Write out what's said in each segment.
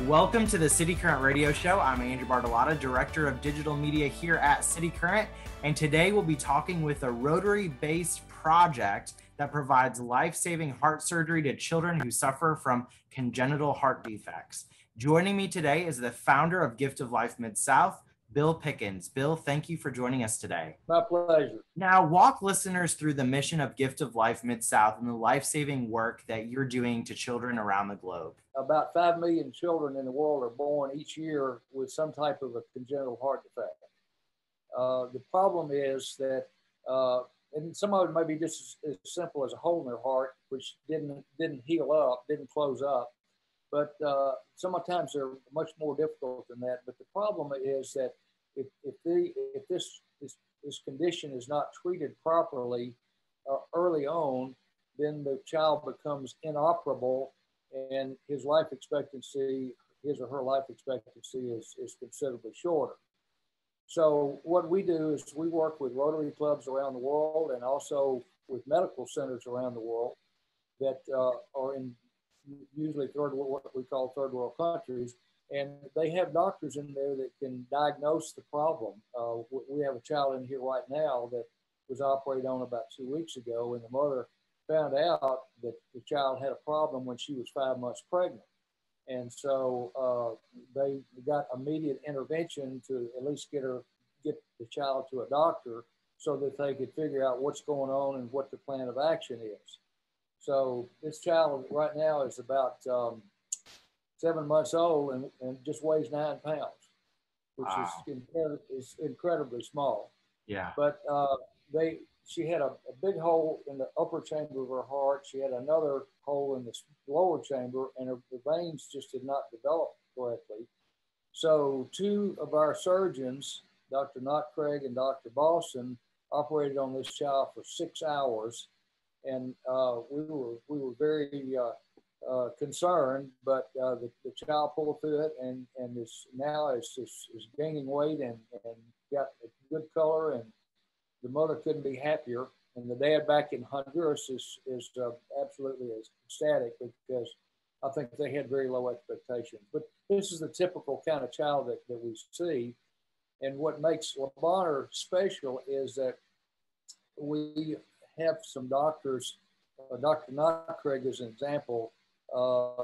Welcome to the cityCURRENT radio show. I'm Andrew Bartolotta, Director of Digital Media here at cityCURRENT, and today we'll be talking with a Rotary-based project that provides life-saving heart surgery to children who suffer from congenital heart defects. Joining me today is the founder of Gift of Life Mid-South, Bill Pickens. Bill, thank you for joining us today. My pleasure. Now, walk listeners through the mission of Gift of Life Mid-South and the life-saving work that you're doing to children around the globe. About 5 million children in the world are born each year with some type of a congenital heart defect. The problem is that, and some of it may be just as simple as a hole in their heart, which didn't heal up, didn't close up. But sometimes they're much more difficult than that. But the problem is that if this condition is not treated properly early on, then the child becomes inoperable, and his or her life expectancy is considerably shorter. So what we do is we work with Rotary clubs around the world and also with medical centers around the world that are in usually what we call third world countries, and they have doctors in there that can diagnose the problem. We have a child in here right now that was operated on about 2 weeks ago, and the mother found out that the child had a problem when she was 5 months pregnant. And so they got immediate intervention to at least get the child to a doctor so that they could figure out what's going on and what the plan of action is. So this child right now is about 7 months old and just weighs 9 pounds, which Wow. is incredibly small. Yeah. But she had a big hole in the upper chamber of her heart. She had another hole in the lower chamber, and the veins just did not develop correctly. So 2 of our surgeons, Dr. Craig and Dr. Boston, operated on this child for 6 hours. And we were very concerned, but the child pulled through it and is gaining weight and got a good color, and the mother couldn't be happier. And the dad back in Honduras is absolutely ecstatic because I think they had very low expectations. But this is the typical kind of child that we see. And what makes LeBonner special is that we have some doctors. Dr. Craig is an example.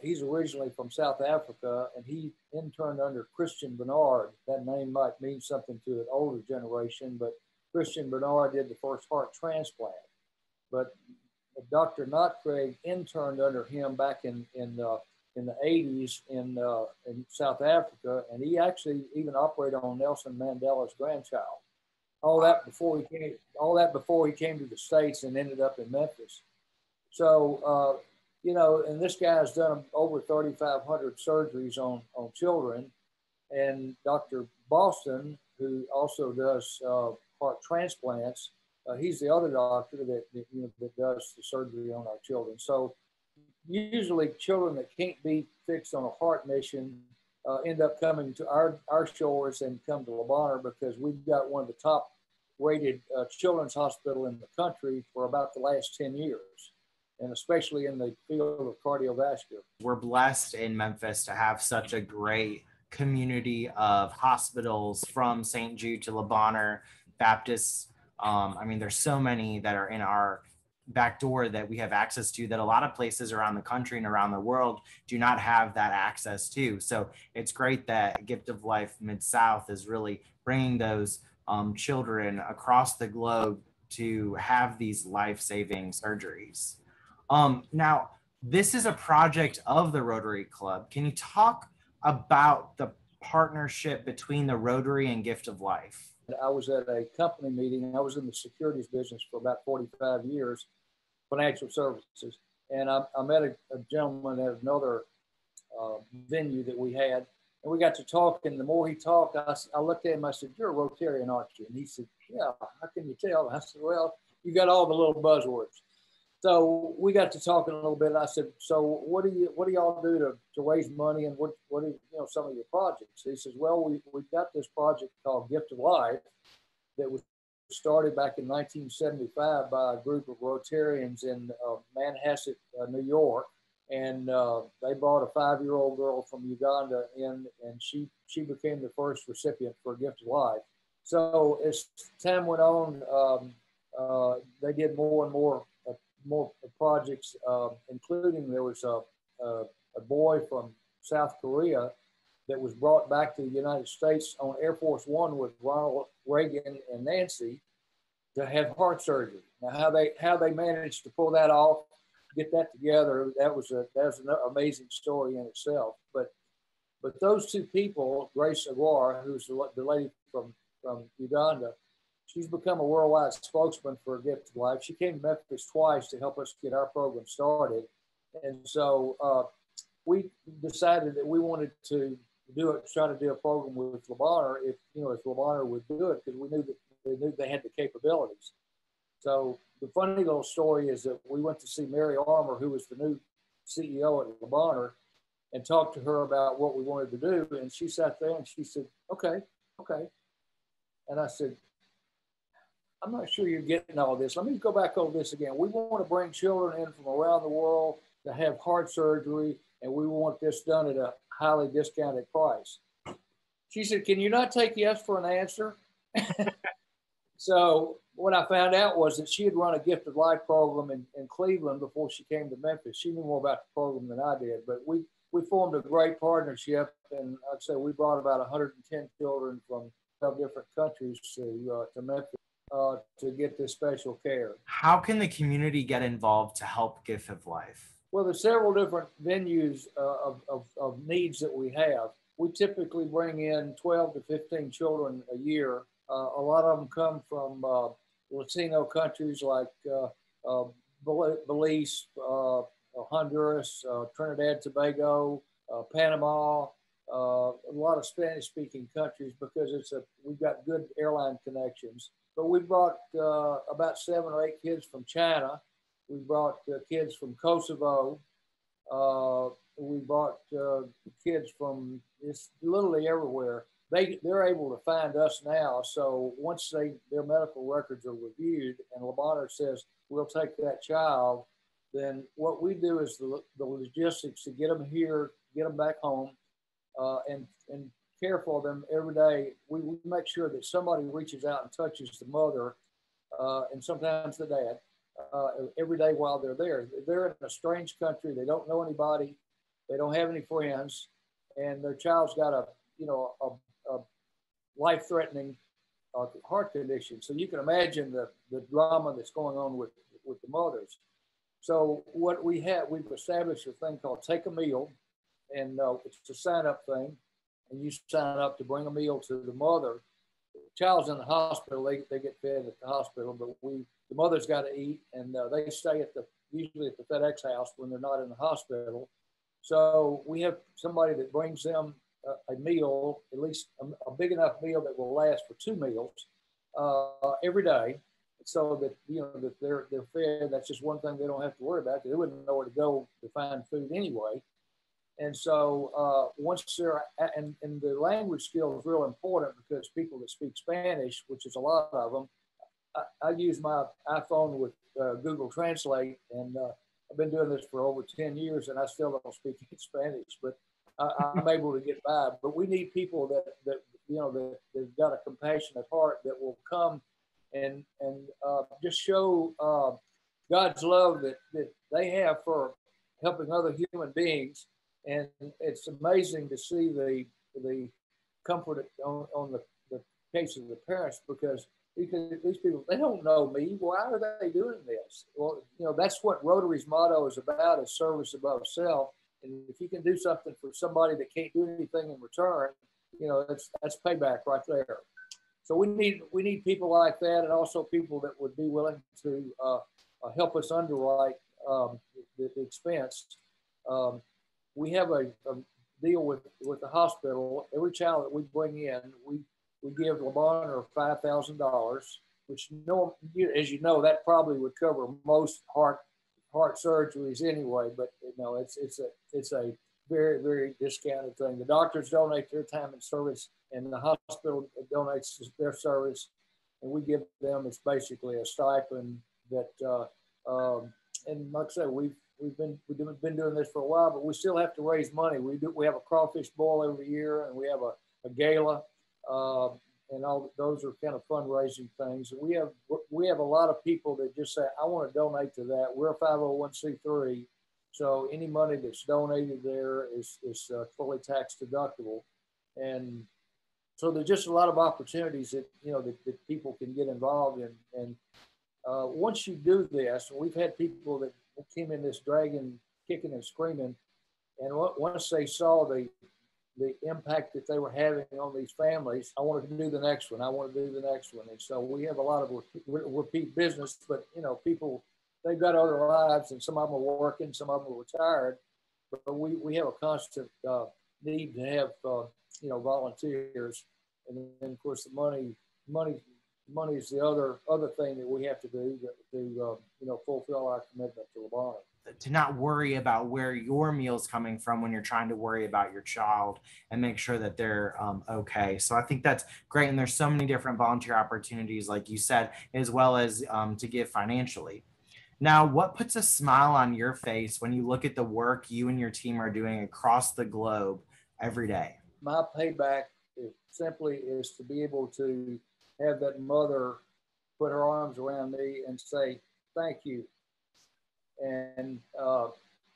He's originally from South Africa, and he interned under Christian Bernard. That name might mean something to an older generation, but Christian Bernard did the first heart transplant. But Dr. Craig interned under him back in the 80s in South Africa, and he actually even operated on Nelson Mandela's grandchild. All that before he came to the States and ended up in Memphis. So, and this guy's done over 3,500 surgeries on children. And Dr. Boston, who also does heart transplants, he's the other doctor that does the surgery on our children. So usually children that can't be fixed on a heart mission end up coming to our shores and come to LeBonner because we've got one of the top rated children's hospital in the country for about the last 10 years, and especially in the field of cardiovascular. We're blessed in Memphis to have such a great community of hospitals, from St. Jude to LeBonner, Baptists. There's so many that are in our back door that we have access to that a lot of places around the country and around the world do not have that access to. So it's great that Gift of Life Mid-South is really bringing those children across the globe to have these life-saving surgeries. Now, this is a project of the Rotary Club. Can you talk about the partnership between the Rotary and Gift of Life? I was at a company meeting. I was in the securities business for about 45 years, financial services. And I met a gentleman at another venue that we had. And we got to talk, and the more he talked, I looked at him, I said, "You're a Rotarian, aren't you?" And he said, "Yeah, how can you tell?" And I said, "Well, you got all the little buzzwords." So we got to talking a little bit. I said, "So what do y'all do to raise money, and what are some of your projects?" He says, "Well, we've got this project called Gift of Life that was started back in 1975 by a group of Rotarians in Manhasset, New York. and they brought a 5-year-old girl from Uganda in, and she became the first recipient for a gift of life. So as time went on, they did more and more projects, including there was a boy from South Korea that was brought back to the United States on Air Force One with Ronald Reagan and Nancy to have heart surgery. Now, how they managed to pull that off, get that together, that was an amazing story in itself. But those two people, Grace Aguar, who's the lady from Uganda, she's become a worldwide spokesman for Gift of Life. She came to Memphis twice to help us get our program started, and so we decided that we wanted to try to do a program with Le Bonheur if Le Bonheur would do it, because we knew they had the capabilities. So the funny little story is that we went to see Mary Armour, who was the new CEO at Le Bonheur, and talked to her about what we wanted to do. And she sat there and she said, okay. And I said, I'm not sure you're getting all this. Let me go back over this again. We want to bring children in from around the world to have heart surgery, and we want this done at a highly discounted price. She said, can you not take yes for an answer? So what I found out was that she had run a Gift of Life program in Cleveland before she came to Memphis. She knew more about the program than I did, but we formed a great partnership, and I'd say we brought about 110 children from 12 different countries to Memphis to get this special care. How can the community get involved to help Gift of Life? Well, there's several different venues of needs that we have. We typically bring in 12 to 15 children a year. A lot of them come from Latino countries like Belize, Honduras, Trinidad, Tobago, Panama, a lot of Spanish-speaking countries, because we've got good airline connections. But we brought about 7 or 8 kids from China. We brought kids from Kosovo. We brought kids from literally everywhere. They're able to find us now. So once their medical records are reviewed and Le Bonheur says we'll take that child, then what we do is the logistics to get them here, get them back home, and care for them every day. We make sure that somebody reaches out and touches the mother and sometimes the dad every day while they're there. They're in a strange country. They don't know anybody. They don't have any friends, and their child's got a life-threatening heart condition. So you can imagine the drama that's going on with the mothers. So what we've established a thing called Take a Meal, and it's a sign-up thing, and you sign up to bring a meal to the mother. The child's in the hospital; they get fed at the hospital, but the mother's got to eat, and they stay usually at the FedEx house when they're not in the hospital. So we have somebody that brings them a meal, at least a big enough meal that will last for 2 meals every day, so that that they're fed. That's just one thing they don't have to worry about, because they wouldn't know where to go to find food anyway. And so once they're and the language skill is real important, because people that speak Spanish, which is a lot of them, I use my iPhone with Google Translate, and I've been doing this for over 10 years, and I still don't speak Spanish, but I'm able to get by. But we need people that've got a compassionate heart that will come and just show God's love that they have for helping other human beings. And it's amazing to see the comfort on the case of the parents, because these people, they don't know me. Why are they doing this? Well, that's what Rotary's motto is about, is service above self. And if you can do something for somebody that can't do anything in return, that's payback right there. So we need people like that, and also people that would be willing to help us underwrite the expense. We have a deal with the hospital. Every child that we bring in, we give Le Bonheur $5,000, which as you know, that probably would cover most heart surgeries anyway. But it's a very, very discounted thing. The doctors donate their time and service, and the hospital donates their service, and we give them, it's basically a stipend that. And like I said, we've we've been doing this for a while, but we still have to raise money. We have a crawfish boil every year, and we have a gala, and all those are kind of fundraising things. We have a lot of people that just say, I want to donate to that. We're a 501c3, so any money that's donated there is fully tax deductible, and so there's just a lot of opportunities that that people can get involved in. And once you do this, we've had people that came in this dragon kicking and screaming, and once they saw the impact that they were having on these families, I wanted to do the next one. I want to do the next one. And so we have a lot of repeat business, but people, they've got other lives, and some of them are working, some of them are retired, but we have a constant need to have volunteers. And then of course the money is the other thing that we have to do to fulfill our commitment to Lebanon. To not worry about where your meal's coming from when you're trying to worry about your child and make sure that they're okay. So I think that's great. And there's so many different volunteer opportunities, like you said, as well as to give financially. Now, what puts a smile on your face when you look at the work you and your team are doing across the globe every day? My payback simply is to be able to have that mother put her arms around me and say, thank you. And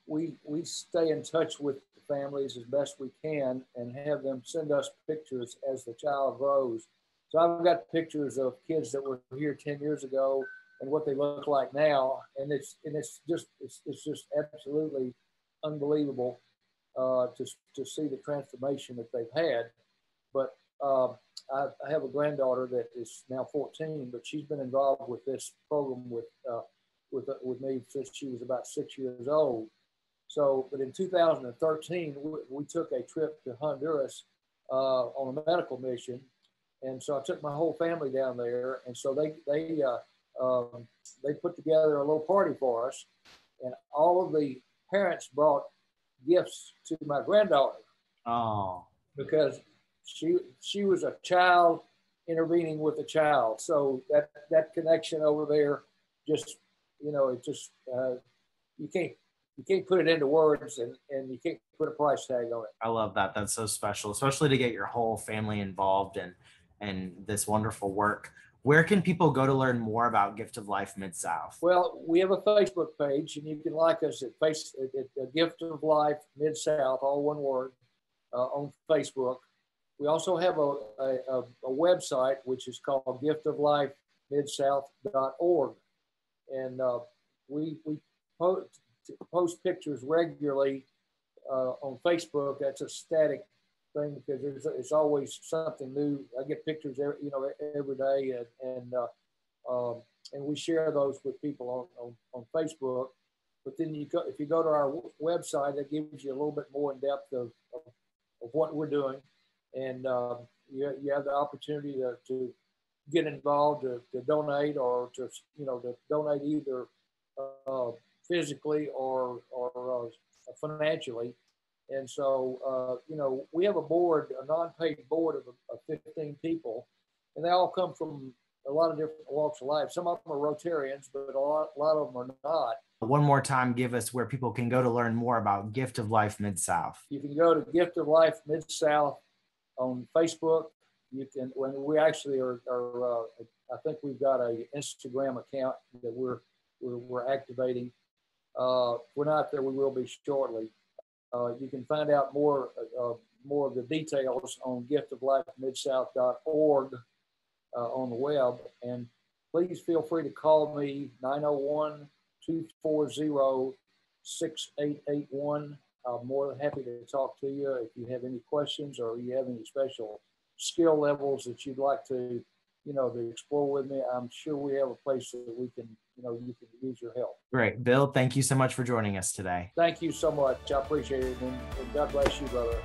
we stay in touch with the families as best we can and have them send us pictures as the child grows. So I've got pictures of kids that were here 10 years ago and what they look like now, and it's just absolutely unbelievable to see the transformation that they've had. But I have a granddaughter that is now 14, but she's been involved with this program with me since she was about 6 years old. So, but in 2013, we took a trip to Honduras on a medical mission, and so I took my whole family down there, and so they put together a little party for us, and all of the parents brought gifts to my granddaughter. Oh, because she was a child intervening with a child, so that connection over there just you can't put it into words, and you can't put a price tag on it. I love that. That's so special, especially to get your whole family involved in this wonderful work. Where can people go to learn more about Gift of Life Mid-South? Well, we have a Facebook page, and you can like us at Gift of Life Mid-South, all one word, on Facebook. We also have a website, which is called giftoflifemidsouth.org. And we post pictures regularly on Facebook. That's a static thing because it's always something new. I get pictures every day, and we share those with people on Facebook. But then if you go to our website, that gives you a little bit more in depth of what we're doing, and you have the opportunity to get involved, to donate, or to donate either physically or financially. And so we have a non-paid board of 15 people, and they all come from a lot of different walks of life. Some of them are Rotarians, but a lot of them are not. One more time, give us where people can go to learn more about Gift of Life Mid-South. You can go to Gift of Life Mid-South on Facebook. You can, when we actually are I think we've got an Instagram account that we're activating. We're not there. We will be shortly. You can find out more of the details on giftoflifemidsouth.org on the web. And please feel free to call me, 901-240-6881. I'm more than happy to talk to you if you have any questions or you have any special skill levels that you'd like to explore with me. I'm sure we have a place that we can, you can use your help. Great. Bill, thank you so much for joining us today. Thank you so much. I appreciate it. And God bless you, brother.